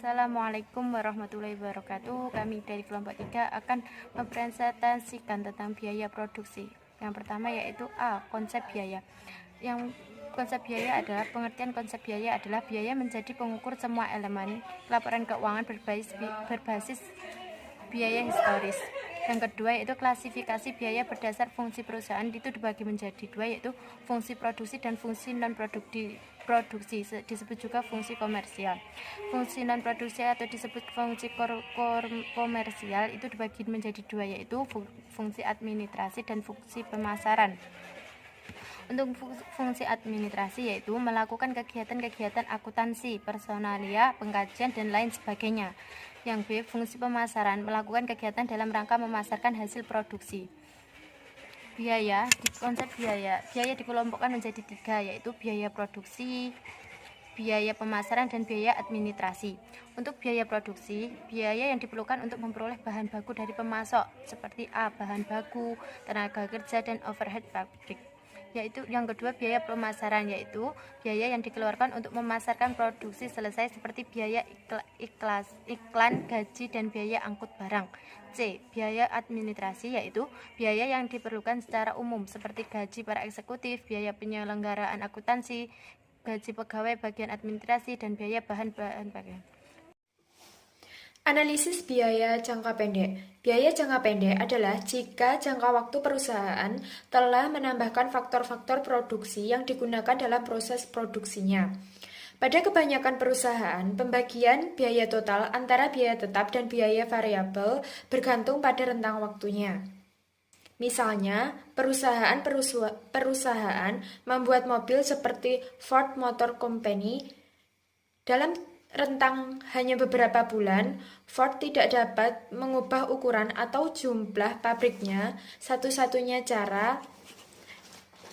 Assalamualaikum warahmatullahi wabarakatuh. Kami dari kelompok 3 akan mempresentasikan tentang biaya produksi. Yang pertama yaitu A. Konsep biaya. Konsep biaya adalah pengertian konsep biaya adalah biaya menjadi pengukur semua elemen laporan keuangan berbasis biaya historis. Yang kedua yaitu klasifikasi biaya berdasar fungsi perusahaan, itu dibagi menjadi dua, yaitu fungsi produksi dan fungsi non produksi, disebut juga fungsi komersial. Fungsi non produksi atau disebut fungsi komersial itu dibagi menjadi dua, yaitu fungsi administrasi dan fungsi pemasaran. Untuk fungsi administrasi yaitu melakukan kegiatan-kegiatan akuntansi, personalia, pengkajian, dan lain sebagainya. Yang B, fungsi pemasaran, melakukan kegiatan dalam rangka memasarkan hasil produksi. Konsep biaya dikelompokkan menjadi tiga, yaitu biaya produksi, biaya pemasaran, dan biaya administrasi. Untuk biaya produksi, biaya yang diperlukan untuk memperoleh bahan baku dari pemasok seperti A. bahan baku, tenaga kerja, dan overhead pabrik. Yaitu yang kedua biaya pemasaran, yaitu biaya yang dikeluarkan untuk memasarkan produksi selesai seperti biaya iklan, gaji, dan biaya angkut barang. C. Biaya administrasi, yaitu biaya yang diperlukan secara umum seperti gaji para eksekutif, biaya penyelenggaraan akuntansi, gaji pegawai bagian administrasi, dan biaya bahan-bahan pakaian. Analisis biaya jangka pendek. Biaya jangka pendek adalah jika jangka waktu perusahaan telah menambahkan faktor-faktor produksi yang digunakan dalam proses produksinya. Pada kebanyakan perusahaan, pembagian biaya total antara biaya tetap dan biaya variabel bergantung pada rentang waktunya. Misalnya, perusahaan membuat mobil seperti Ford Motor Company. Dalam rentang hanya beberapa bulan, Ford tidak dapat mengubah ukuran atau jumlah pabriknya. Satu-satunya cara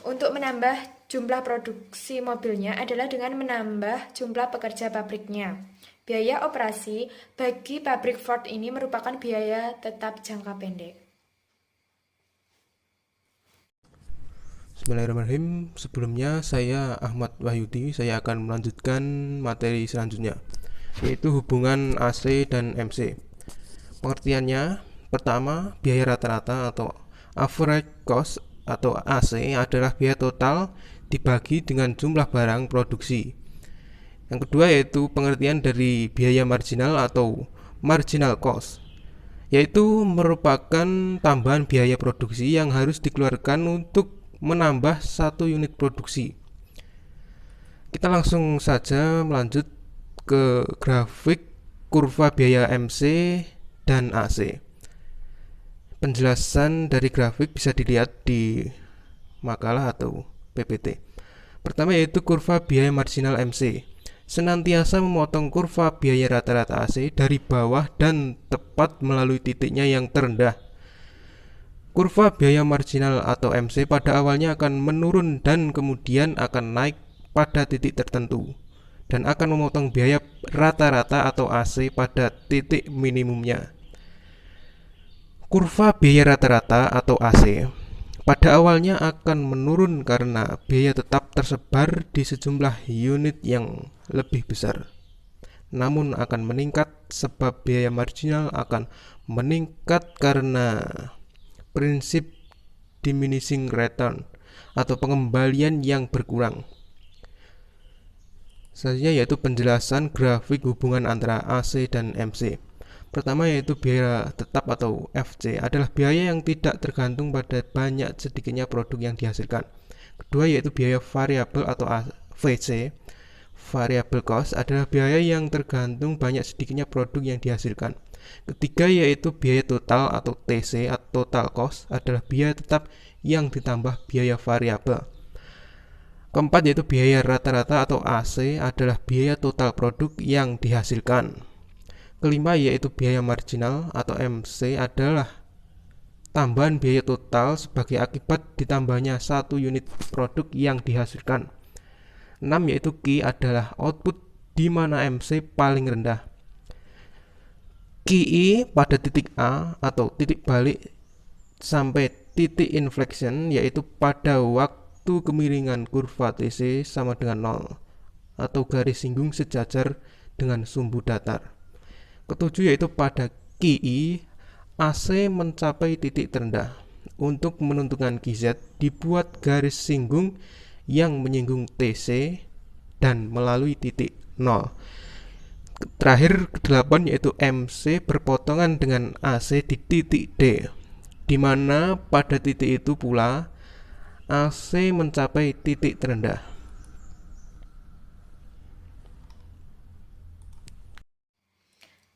untuk menambah jumlah produksi mobilnya adalah dengan menambah jumlah pekerja pabriknya. Biaya operasi bagi pabrik Ford ini merupakan biaya tetap jangka pendek. Bismillahirrahmanirrahim. Sebelumnya saya Ahmad Wahyudi, saya akan melanjutkan materi selanjutnya, yaitu hubungan AC dan MC. Pengertiannya, pertama, biaya rata-rata atau average cost atau AC adalah biaya total dibagi dengan jumlah barang produksi. Yang kedua yaitu pengertian dari biaya marginal atau marginal cost, yaitu merupakan tambahan biaya produksi yang harus dikeluarkan untuk menambah satu unit produksi. Kita langsung saja melanjut ke grafik kurva biaya MC dan AC. Penjelasan dari grafik bisa dilihat di makalah atau PPT. Pertama yaitu kurva biaya marginal MC. Senantiasa memotong kurva biaya rata-rata AC dari bawah dan tepat melalui titiknya yang terendah. Kurva biaya marginal atau MC pada awalnya akan menurun dan kemudian akan naik pada titik tertentu dan akan memotong biaya rata-rata atau AC pada titik minimumnya. Kurva biaya rata-rata atau AC pada awalnya akan menurun karena biaya tetap tersebar di sejumlah unit yang lebih besar, namun akan meningkat sebab biaya marginal akan meningkat karena prinsip diminishing return atau pengembalian yang berkurang. Selanjutnya yaitu penjelasan grafik hubungan antara AC dan MC. Pertama yaitu biaya tetap atau FC adalah biaya yang tidak tergantung pada banyak sedikitnya produk yang dihasilkan. Kedua yaitu biaya variabel atau VC. Variable cost adalah biaya yang tergantung banyak sedikitnya produk yang dihasilkan. Ketiga yaitu biaya total atau TC atau total cost adalah biaya tetap yang ditambah biaya variabel. Keempat yaitu biaya rata-rata atau AC adalah biaya total produk yang dihasilkan. Kelima yaitu biaya marginal atau MC adalah tambahan biaya total sebagai akibat ditambahnya satu unit produk yang dihasilkan. 6 yaitu Q adalah output di mana MC paling rendah. QI pada titik A atau titik balik sampai titik inflection yaitu pada waktu kemiringan kurva TC sama dengan 0 atau garis singgung sejajar dengan sumbu datar. Ketujuh yaitu pada KI AC mencapai titik terendah. Untuk menentukan QZ dibuat garis singgung yang menyinggung TC dan melalui titik 0. Terakhir ke-8 yaitu MC berpotongan dengan AC di titik D, di mana pada titik itu pula AC mencapai titik terendah.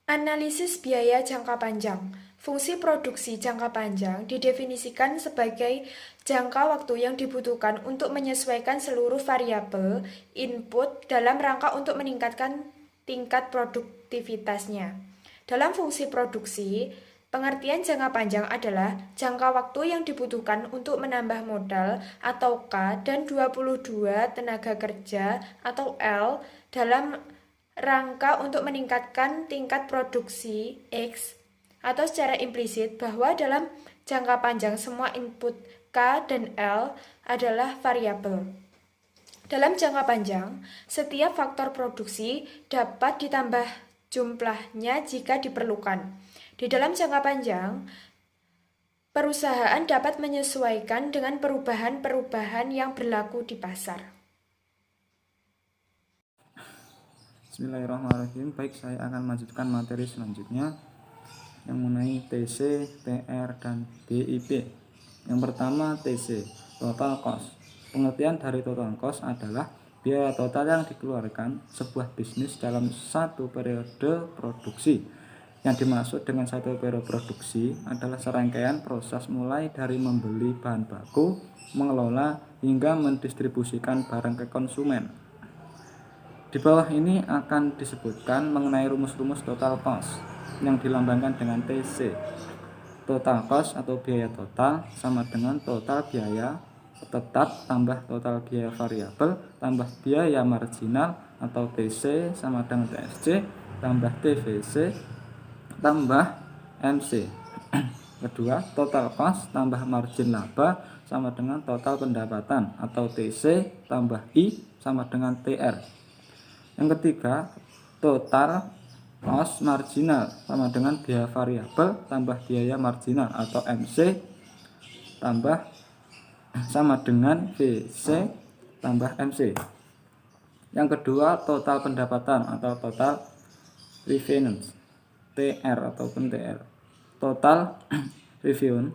Analisis biaya jangka panjang. Fungsi produksi jangka panjang didefinisikan sebagai jangka waktu yang dibutuhkan untuk menyesuaikan seluruh variabel input dalam rangka untuk meningkatkan tingkat produktivitasnya. Dalam fungsi produksi, pengertian jangka panjang adalah jangka waktu yang dibutuhkan untuk menambah modal atau K dan 22 tenaga kerja atau L dalam rangka untuk meningkatkan tingkat produksi X, atau secara implisit bahwa dalam jangka panjang semua input K dan L adalah variabel. Dalam jangka panjang, setiap faktor produksi dapat ditambah jumlahnya jika diperlukan. Di dalam jangka panjang, perusahaan dapat menyesuaikan dengan perubahan-perubahan yang berlaku di pasar. Bismillahirrahmanirrahim. Baik, saya akan melanjutkan materi selanjutnya yang mengenai TC, TR, dan BIP. Yang pertama TC, total cost. Pengertian dari total cost adalah biaya total yang dikeluarkan sebuah bisnis dalam satu periode produksi. Yang dimaksud dengan satu periode produksi adalah serangkaian proses mulai dari membeli bahan baku, mengelola, hingga mendistribusikan barang ke konsumen. Di bawah ini akan disebutkan mengenai rumus-rumus total cost yang dilambangkan dengan TC. Total cost atau biaya total sama dengan total biaya tetap tambah total biaya variabel tambah biaya marginal atau TC sama dengan TSC tambah TVC tambah MC. Kedua, total cost tambah margin laba sama dengan total pendapatan atau TC tambah I sama dengan TR. Yang ketiga, total cost marginal sama dengan biaya variabel tambah biaya marginal atau MC tambah sama dengan VC tambah MC. Yang kedua, total pendapatan atau total revenue TR ataupun TR. Total revenue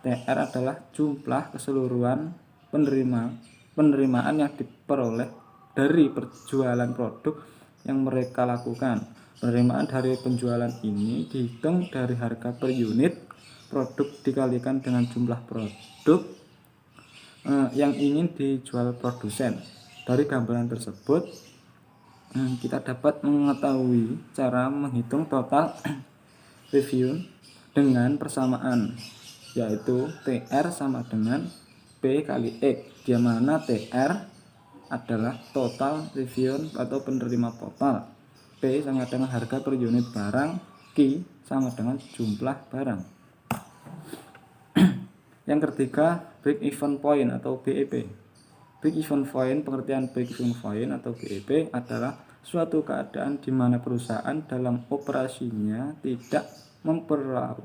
TR adalah jumlah keseluruhan penerimaan yang diperoleh dari penjualan produk yang mereka lakukan. Penerimaan dari penjualan ini dihitung dari harga per unit produk dikalikan dengan jumlah produk yang ingin dijual produsen. Dari gambaran tersebut kita dapat mengetahui cara menghitung total revenue dengan persamaan, yaitu TR sama dengan P kali X, di mana TR adalah total revenue atau penerima total, P sama dengan harga per unit barang, Q sama dengan jumlah barang. Yang ketiga, break even point atau BEP. Break even point, pengertian break even point atau BEP adalah suatu keadaan di mana perusahaan dalam operasinya tidak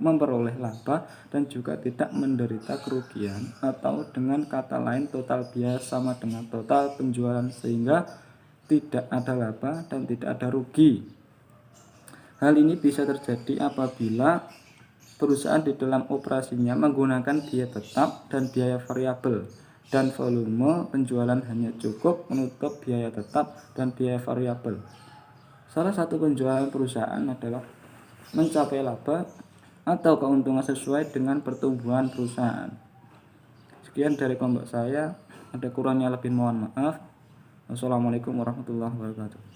memperoleh laba dan juga tidak menderita kerugian, atau dengan kata lain total biaya sama dengan total penjualan sehingga tidak ada laba dan tidak ada rugi. Hal ini bisa terjadi apabila perusahaan di dalam operasinya menggunakan biaya tetap dan biaya variabel dan volume penjualan hanya cukup menutup biaya tetap dan biaya variabel. Salah satu penjualan perusahaan adalah mencapai laba atau keuntungan sesuai dengan pertumbuhan perusahaan. Sekian dari kelompok saya, ada kurangnya lebih mohon maaf. Wassalamualaikum warahmatullahi wabarakatuh.